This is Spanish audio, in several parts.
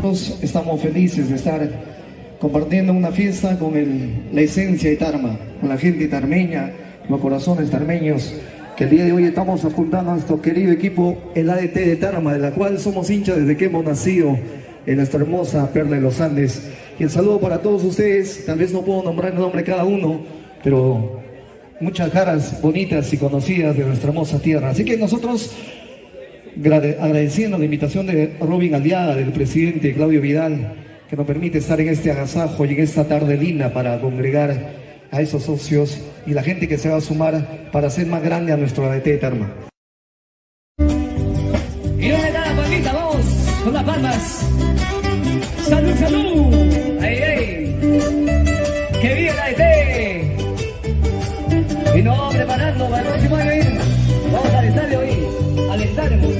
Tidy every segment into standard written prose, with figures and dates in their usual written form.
nosotros estamos felices de estar compartiendo una fiesta con la esencia de Tarma, con la gente tarmeña, los corazones tarmeños, que el día de hoy estamos apuntando a nuestro querido equipo, el ADT de Tarma, de la cual somos hinchas desde que hemos nacido en nuestra hermosa perla de los Andes. Y el saludo para todos ustedes. Tal vez no puedo nombrar el nombre de cada uno, pero muchas caras bonitas y conocidas de nuestra hermosa tierra. Así que nosotros, agradeciendo la invitación de Robin Aliaga, del presidente Claudio Vidal, que nos permite estar en este agasajo y en esta tarde linda para congregar a esos socios y la gente que se va a sumar para hacer más grande a nuestro ADT de Tarma. Y dónde está la palmita, vamos con las palmas. ¡Salud, salud! ¡Ay, ay! ¡Que viva el ADT! Y nos vamos preparando para el próximo año. Vamos al estadio hoy, alentarnos.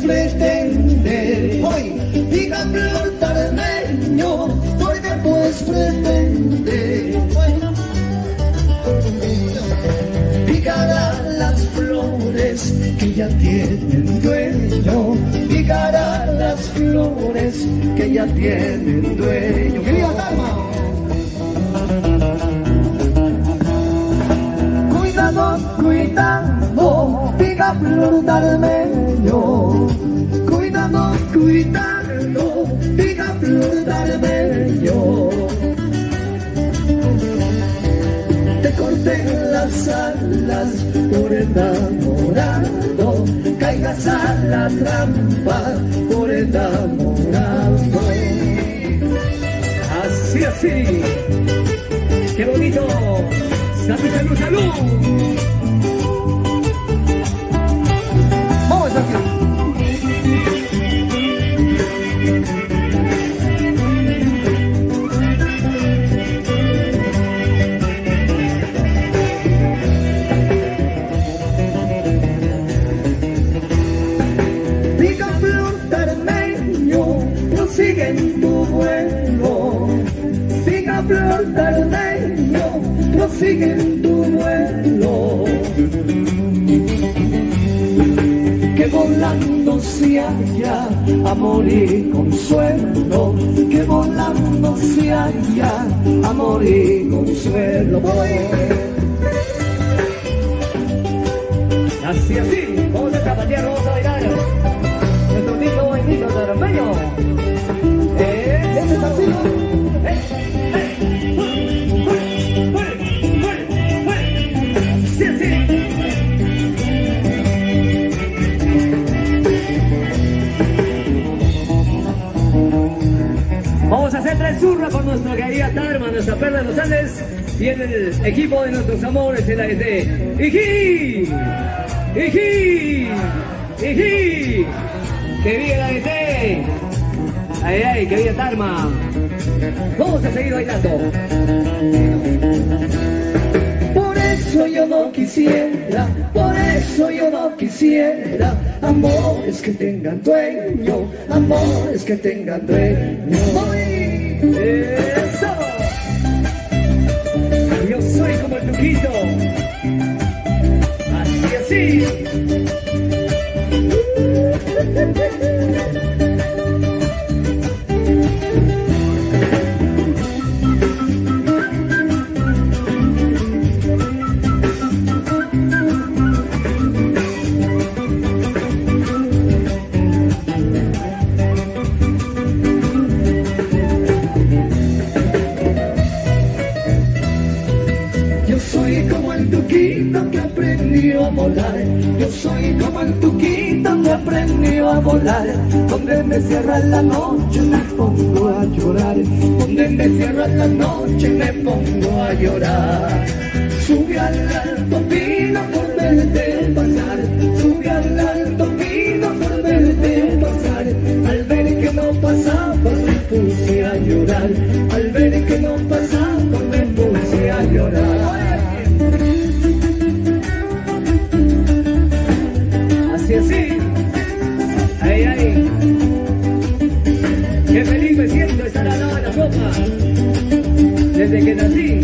Pretender hoy, diga flor tarmeño, porque puedes pretender picará las flores que ya tienen dueño, picará las flores que ya tienen dueño. ¡Que viva Tarma! Cuidado, cuidado, pica flor tarmeño. Cuidado, cuidado, pica flor tarmeño. Te corté las alas por enamorado, caigas a la trampa por enamorado. Así, así. ¡Qué bonito! ¡Salud, salud, salud! ¡Vamos aquí! En tu vuelo, pica flor tardeño, prosigue en tu vuelo, que volando se halla amor y consuelo, que volando se halla amor y consuelo. Así, así, vamos a zapatear, vamos a bailar nuestro lindo bailito tarmeño. Vamos a hacer tres zurras por nuestra querida Tarma, nuestra perla de los Andes y en el equipo de nuestros amores, el ADT. ¡Iji! ¡Iji! ¡Iji! ¡Que viva el ADT! ¡Ay, ay! ¡Que viva Tarma! Vamos a seguir bailando. Por eso yo no quisiera, por eso yo no quisiera amores que tengan dueño, amores que tengan dueño. ¡Eso! Yo soy como el Tuquito. Así, así. Que aprendió a volar, yo soy como el tuquito que aprendió a volar. Donde me cierra la noche me pongo a llorar, donde me cierra la noche me pongo a llorar. Sube al alto pino por verte pasar, sube al alto pino por verte pasar. Al ver que no pasaba me puse a llorar, al ver que no pasaba me puse a llorar. que nací.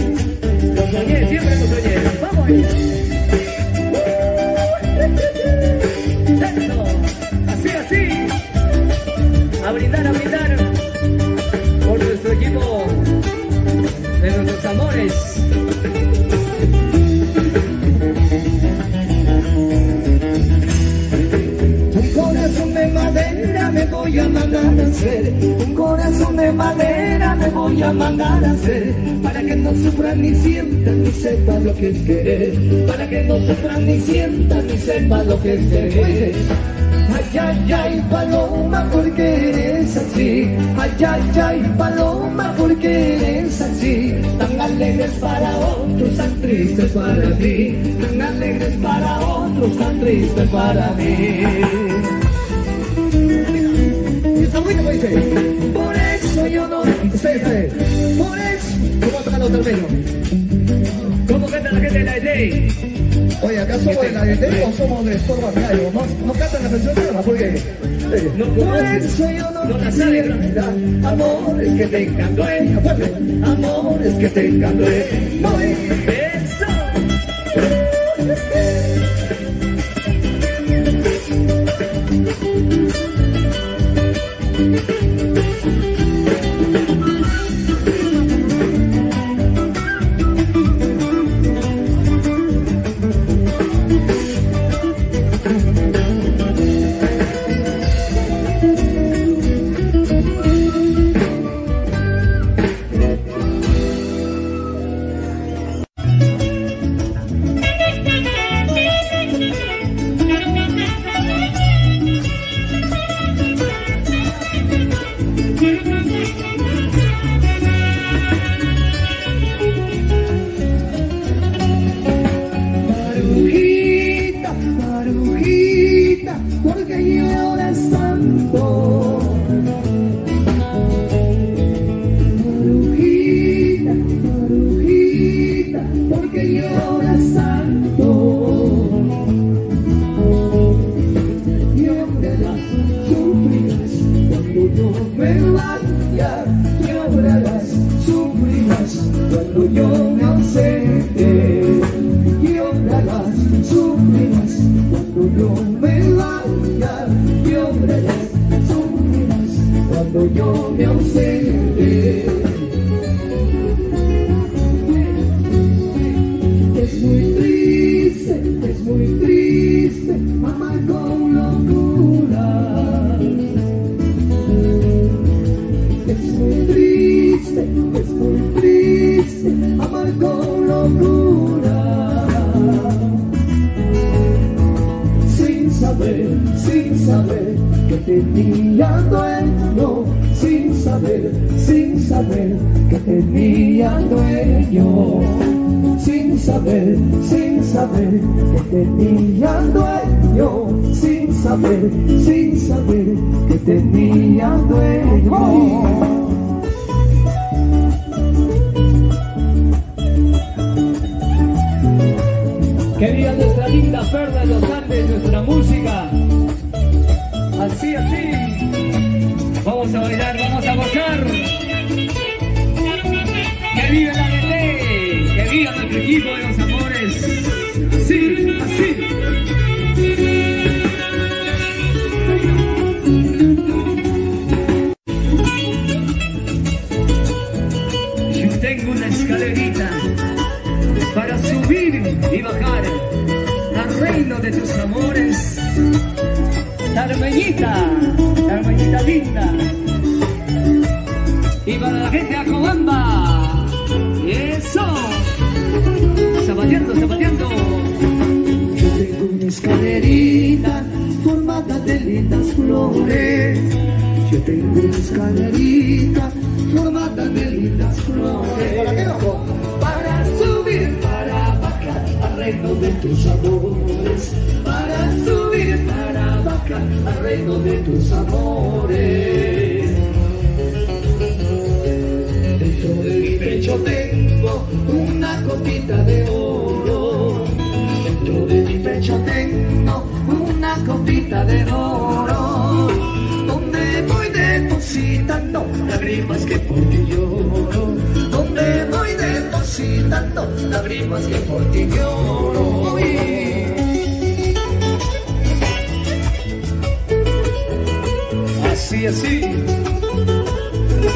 Lo soñé, siempre lo soñé. ¡Vamos ahí! ¡Eso! Así, así. A brindar por nuestro equipo de nuestros amores. Un corazón de madera me voy a mandar a hacer. Un corazón de madera me voy a mandar a hacer. Para que no sufran ni sientan ni sepan lo que es querer. Para que no sufran ni sientan ni sepan lo que es querer. Ay, ay, ay, paloma, porque eres así. Ay, ay, ay, paloma, porque eres así. Tan alegres para otros, tan tristes para mí. Tan alegres para otros, tan tristes para mí. Y esa buena me dice, por eso yo no... Por eso... ¿Cómo tocan los termenos? ¿Cómo canta la gente de la ET? Oye, ¿acá somos de la ET o somos de Estorba Gallo? ¿No cantan la canción de la? Porque... No por eso yo no la sabe. Amores que tengan dueño, amores que tengan dueño. ¡Eso! Que viva nuestra linda perla de los Andes, nuestra música. Así, así. Vamos a bailar, vamos a gozar. Que viva la DT, que viva nuestro equipo de los amores. Así, así. Yo tengo una escalerita para subir y bajar al reino de tus amores. Tarmeñita linda. Y para la gente de Acobamba. Y eso. Zapateando. Yo tengo una escalerita formada de lindas flores. Yo tengo una escalerita formada de lindas flores. Para subir, para bajar al reino de tus amores. Para subir, para bajar al reino de tus amores. Dentro de mi pecho tengo una copita de oro. Dentro de mi pecho tengo una copita de oro. Donde voy depositando lágrimas que por ti lloro. Donde voy depositando llorando, lágrimas que por ti lloro. Así, así,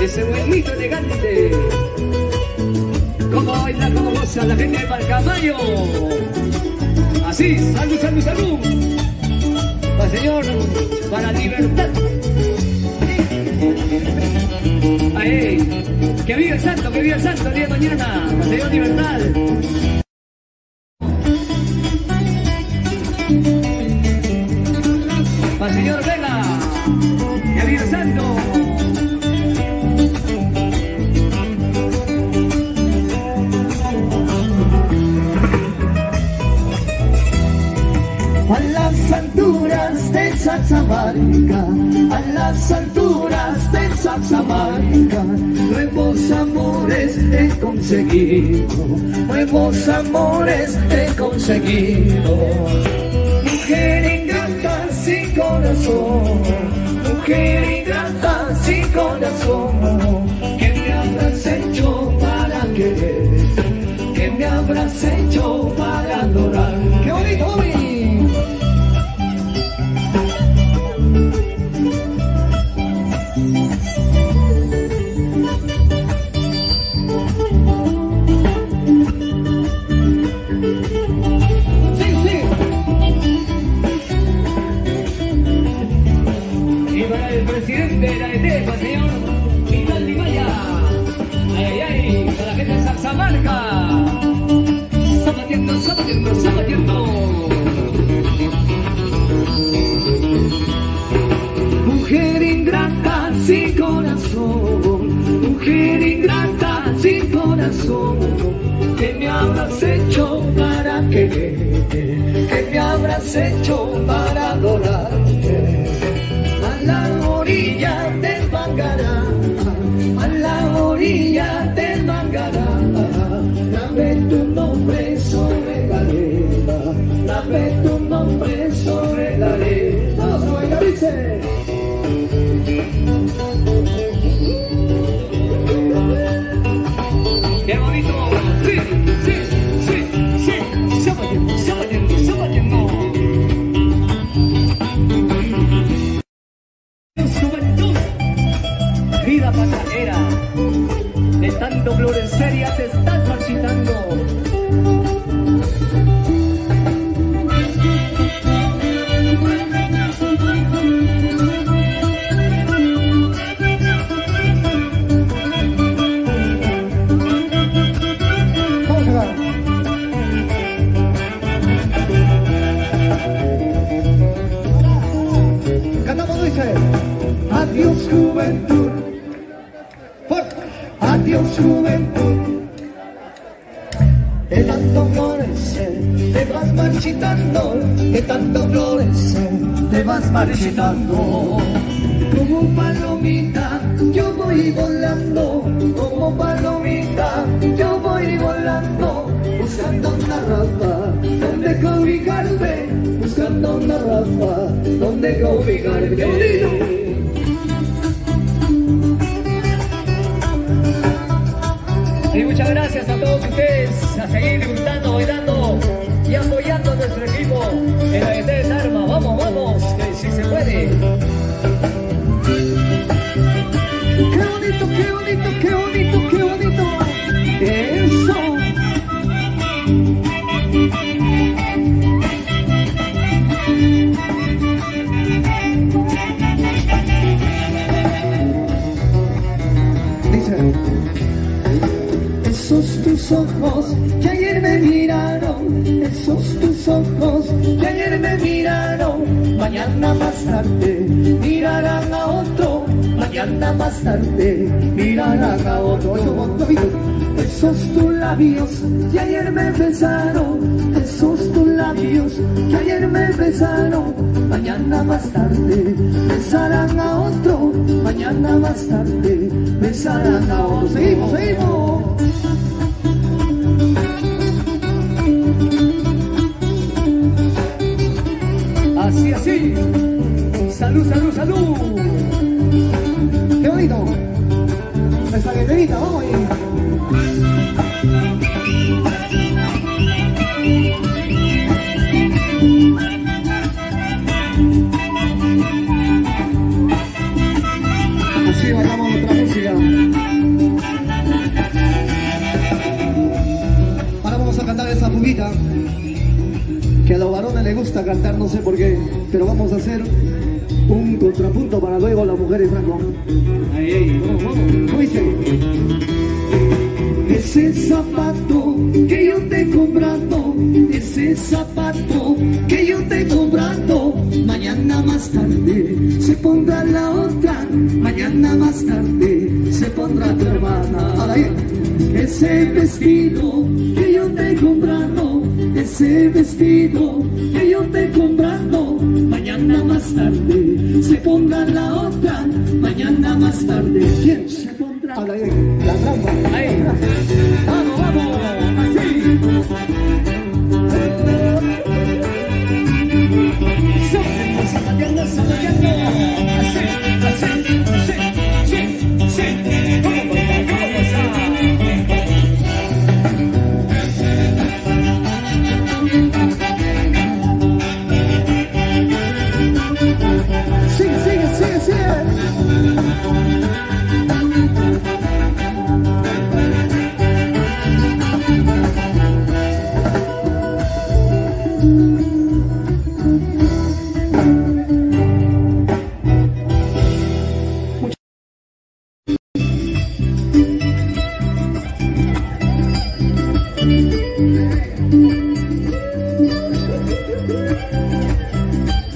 ese buenito elegante, como baila, como goza la gente de Palcamayo. Así, salud, salud, salud, para el Señor, para libertad. Ahí, que viva el santo el día de mañana, para el Señor libertad. Para el Señor Vela, que viva el santo. A las alturas de Saxamarca, a las alturas de Saxamarca, nuevos amores he conseguido, nuevos amores he conseguido. Mujer ingrata sin corazón, mujer ingrata sin corazón, ¿qué me habrás hecho para querer? ¿Qué me habrás hecho para adorar? ¡Qué bonito, bonito! De la ETEPA, señor Miguel Dimaya. Ay, ay, para la gente de Saxamarca. Zapatiendo, zapatiendo, zapatiendo. Mujer ingrata sin corazón, mujer ingrata sin corazón, ¿qué me habrás hecho para querer? ¿Qué me habrás hecho para adorarte? A la orilla del Bangará, a la orilla del Bangará, dame tu nombre sobre la arena, dame tu nombre sobre la arena. Vamos a bailar, dice. ¡Qué bonito! ¡Sí, sí, sí, sí! ¡Zapatiendo, zapatiendo, zapatiendo! ¡Juventud! Vida pasajera, de tanto florecer ya te estás marchitando. Adiós juventud, adiós juventud, de tanto florecer te vas marchitando, de tanto florecer te vas marchitando. Como palomita yo voy volando, como palomita yo voy volando, buscando una rafa donde cobijarme, buscando una rafa donde cobijarme. ¡Qué bonito! Y muchas gracias a todos ustedes a seguir disfrutando, bailando y apoyando a nuestro equipo en la ET de Tarma. Vamos, vamos, que sí se puede. Qué bonito, qué bonito, qué bonito, qué bonito. Eso. Dice. Esos tus ojos que ayer me miraron, esos tus ojos que ayer me miraron, mañana más tarde mirarán a otro, mañana más tarde mirarán a otro. Esos tus labios que ayer me besaron, esos tus labios que ayer me besaron, mañana más tarde besarán a otro, mañana más tarde besarán a otro. Seguimos, seguimos. Así, así. Salud, salud, salud. Qué bonito. Esa guitarrita, vamos ahí. una fuguita que a los varones les gusta cantar, no sé por qué, pero vamos a hacer un contrapunto para luego las mujeres, Franco. Ahí, vamos, vamos. ¿Cómo dice? Ese zapato que yo te he comprado, ese zapato que yo te he comprado, mañana más tarde se pondrá la otra, mañana más tarde se pondrá tu hermana. Ese vestido que yo te he comprado, ese vestido que yo te he comprado, mañana más tarde se pondrá la otra, mañana más tarde. ¿Quién? Se pondrá La trampa. Ahí. Vamos, vamos, así. Zapateando, zapateando. Así, así, sí, sí, sí. Vamos, sigue, sigue, sigue, sigue.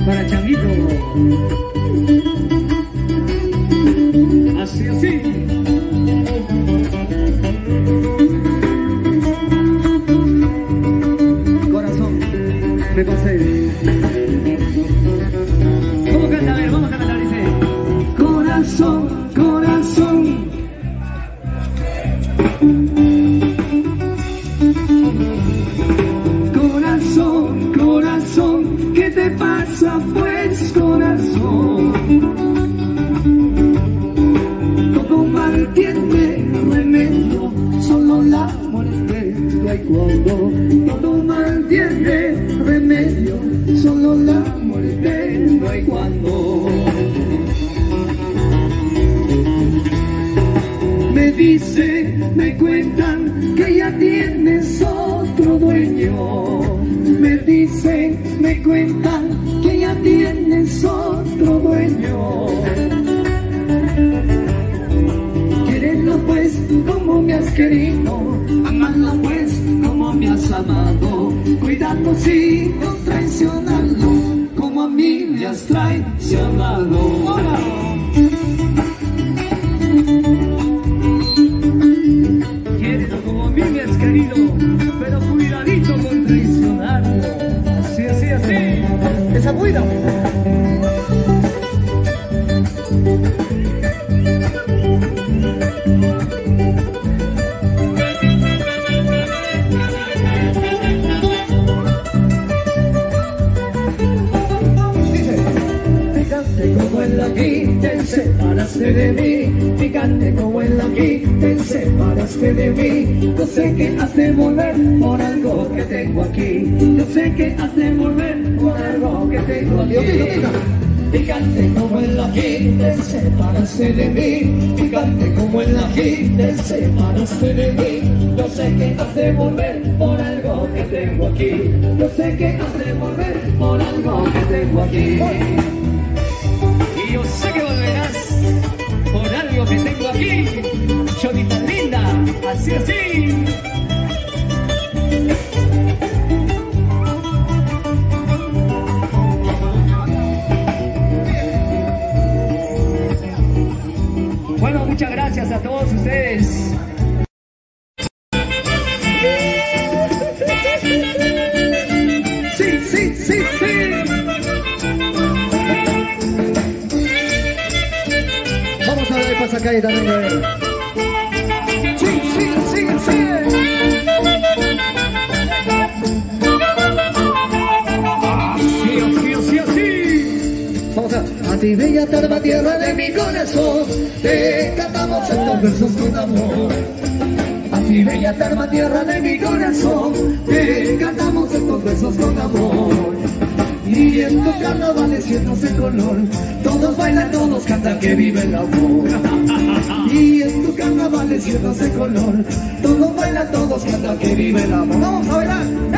Para Changuito. Así, así. Corazón, me pasé. ¿Cómo canta? A ver, vamos a cantar, dice. Corazón, corazón. Corazón, corazón, ¿qué te pasa pues, corazón? Todo mal tiene remedio, solo la muerte no hay cuando. Todo mal tiene remedio, solo la muerte no hay cuando. Me dicen, me cuentan que ya tienes otro dueño. Me dicen, me cuentan que ya tienes otro dueño. Quérenlo pues como me has querido, amarlo pues como me has amado. Cuidarlo sí, no traicionarlo, como a mí me has traicionado. ¡Hola! Quédelo como a mí me has querido, pero cuidadito con traicionarlo. Así, así, así. Esa cuida. Picante como el aquí, te separaste de mí. Picante como el aquí, te separaste de mí. Yo sé que has de volver por algo que tengo aquí. Yo sé que has de volver por algo que tengo aquí. Picante como el aquí, te separaste de mí. Picante como el aquí, te separaste de mí. Yo sé que has de volver por algo que tengo aquí. Yo sé que has de volver por algo que tengo aquí. Y yo sé que volverás por algo que tengo aquí. Cholita linda, así, así. Bueno, muchas gracias a todos ustedes. Sí, sí, sí, sí. Vamos a ver qué pasa acá y también. A ver. Sí, sí, sí, sí. Sí, sí, sí, sí. Vamos a ti, bella tarma, tierra de mi corazón, te cantamos estos versos con amor. A ti, bella tarma, tierra de mi corazón, te cantamos estos versos con amor. Y en tu carnaval siéndose color, todos bailan, todos cantan que vive el amor. Y en tu carnaval siéndose color, todos bailan, todos cantan que vive el amor. Vamos a bailar.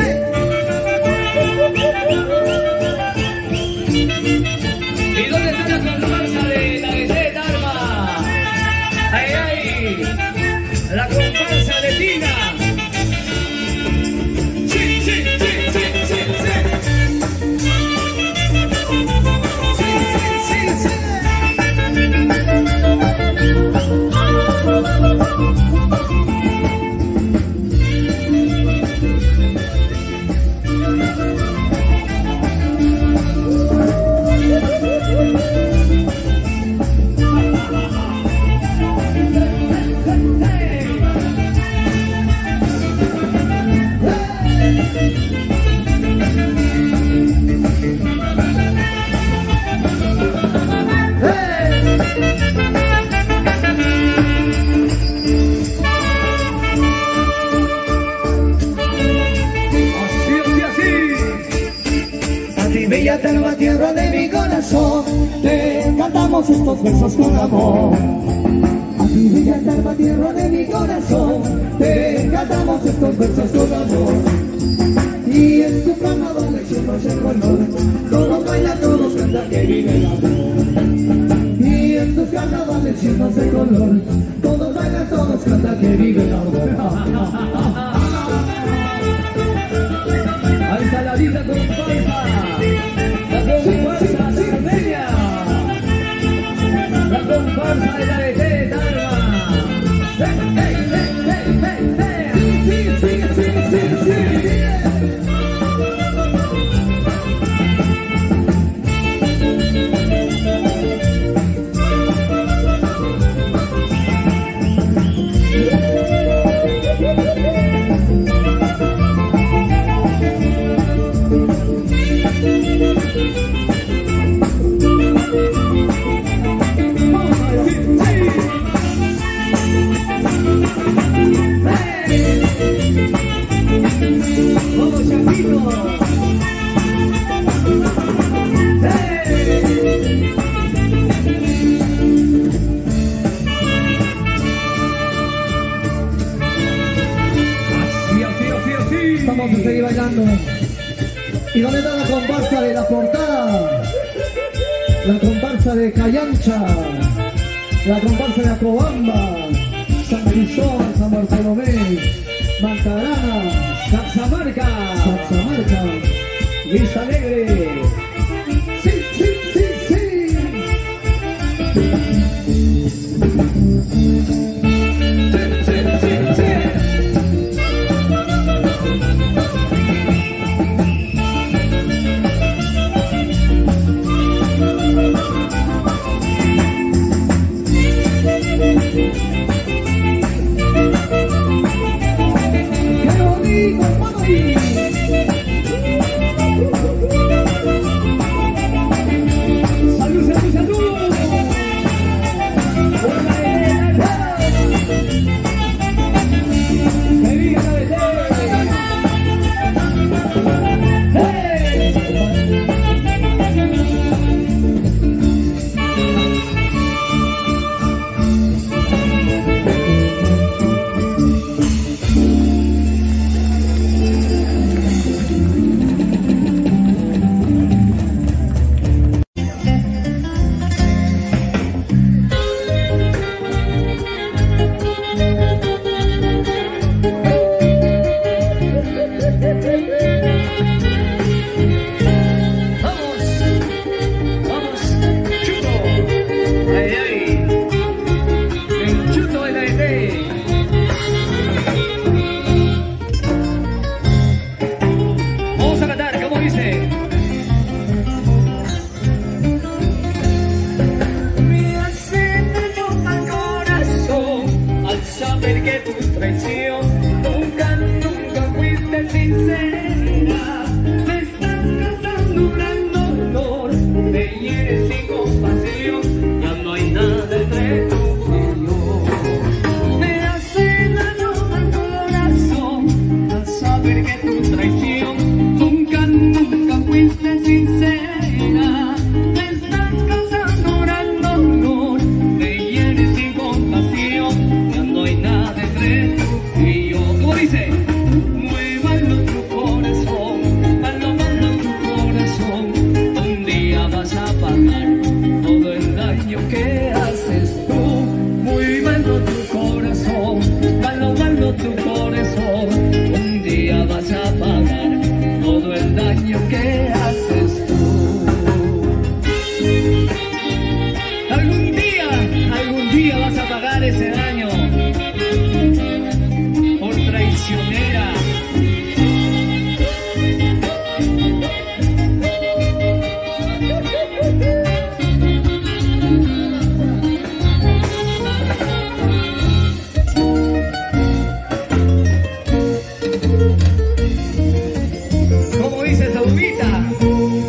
Villa Tarma, tierra de mi corazón, te cantamos estos versos con amor. Aquí Villa Tarma, tierra de mi corazón, te cantamos estos versos con amor. Y en tu carnaval le hicimos el color, todos bailan, todos cantan, que vive el amor. Y en tus carnavales llenos de color, todos bailan, todos cantan, que vive el amor. Ahí está la linda comparsa, la comparsa sarmeña, la comparsa de la de Tarma. Sí. Vamos, Chapito. Así. Vamos a seguir bailando. ¿Y dónde está la comparsa de la portada? La comparsa de Cayancha, la comparsa de Acobamba, San Cristóbal, San Bartolomé, Mantarana, Caxamarca, Vista Alegre. sí. Ese daño por traicionera. Como dice Saudita.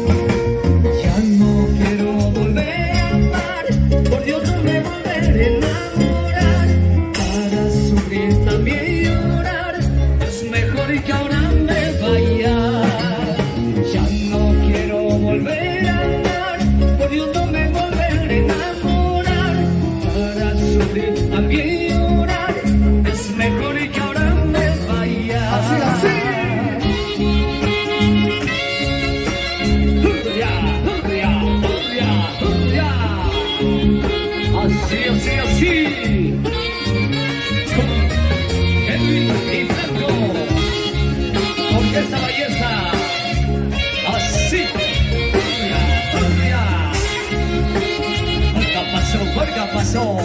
Superga pasó.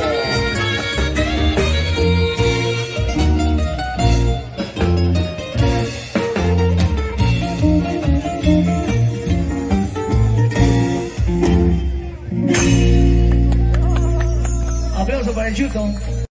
Aplauso para el Chuto.